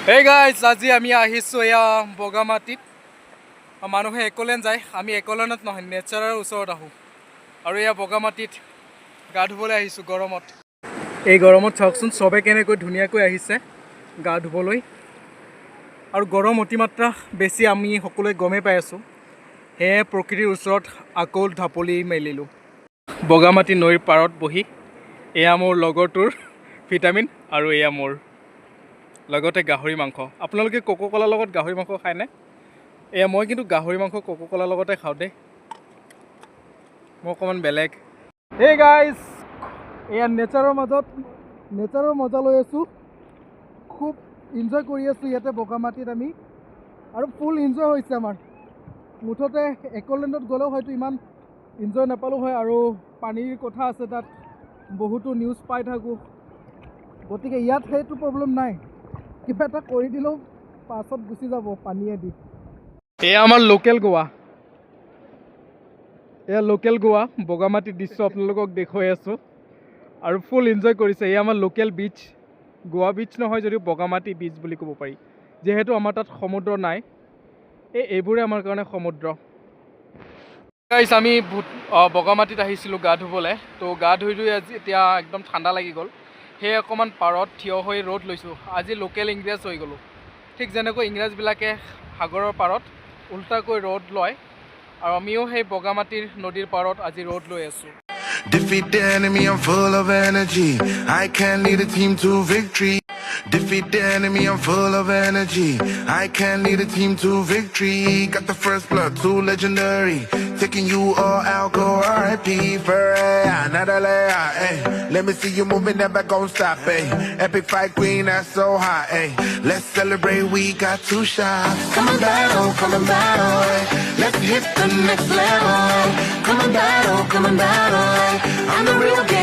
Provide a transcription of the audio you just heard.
Hey guys, আজি আমি আহিছো এয়া বগামাটিত মানুহে একলেন যায় আমি একলেনত নহয় নেচাৰৰ ওচৰত আহো আৰু এয়া বগামাটিত গা ধুবলৈ আহিছো গৰমত এই গৰমত চাওকচোন সবে কেনেকৈ ধুনীয়াকৈ আহিছে গা ধুবলৈ আৰু গৰম অতিমাত্ৰা বেছি আমি সকলোৱে গমেই পাই আছো হে প্ৰকৃতিৰ ওচৰত আকল ঢাপলি মেলিলো বগামাটি নৈৰ পাৰত বহি এয়া মোৰ লগৰটোৰ ভিটামিন আৰু এয়া মোৰ লগতে গাহৰি মাংস আপোনালোকে কোকো কোলাৰ লগত গাহৰি মাংস খায় না এয়া মই কিন্তু গাহৰি মাংস কোকো কোলাৰ লগতে খাওঁ দে মই অকমান বেলেগ হে গাইস এয়া নেচাৰৰ মজা লৈ আছো খুব এনজয় কৰি আছো ইয়াতে বগামাটিত আমি আৰু ফুল এনজয় হৈছে আমাৰ মুঠতে একলেণ্ডত গ'লেও হয়তো ইমান এনজয় নাপালো হয় আৰু পানীৰ কথা আছে তাত বহুতো নিউজ পাই থাকো গতিকে ইয়াত সেইটো প্ৰব্লেম নাই কিবা এটা কৰি দিলেও পাছত গুচি যাব পানীয়ে দি এয়া আমাৰ লোকেল গোৱা বগামাটিৰ দৃশ্য আপোনালোকক দেখুৱাই আছো আৰু ফুল এনজয় কৰিছে এয়া আমাৰ লোকেল বিচ গোৱা বিচ নহয় যদিও বগামাটি বিচ বুলি ক'ব পাৰি যেহেতু আমাৰ তাত সমুদ্ৰ নাই এইবোৰে আমাৰ কাৰণে সমুদ্ৰ গাইছ আমি বগামাটিত আহিছিলোঁ গা ধুবলৈ তো গা ধুই আজি এতিয়া একদম ঠাণ্ডা লাগি গ'ল সেই অকণমান পাৰত থিয় হৈ ৰ'দ লৈছোঁ আজি লোকেল ইংৰাজ হৈ গ'লোঁ ঠিক যেনেকৈ ইংৰাজবিলাকে সাগৰৰ পাৰত উল্টাকৈ ৰ'দ লয় আৰু আমিও সেই বগামাটিৰ নদীৰ পাৰত আজি ৰ'দ লৈ আছোঁ Defeat the enemy, I'm full of energy. I can lead a team to victory. Defeat the enemy, I'm full of energy. I can lead a team to victory. Got the first blood, too legendary. Taking you all out, go RIP for another layer. Ay. Let me see you moving, never gon' stop. Ay. Epic fight queen, that's so hot. Ay. Let's celebrate, we got 2 shots. Come and battle, come and battle. Ay. Let's hit the next level. Ay. Come and battle, come and battle. Ay. I'm the real game.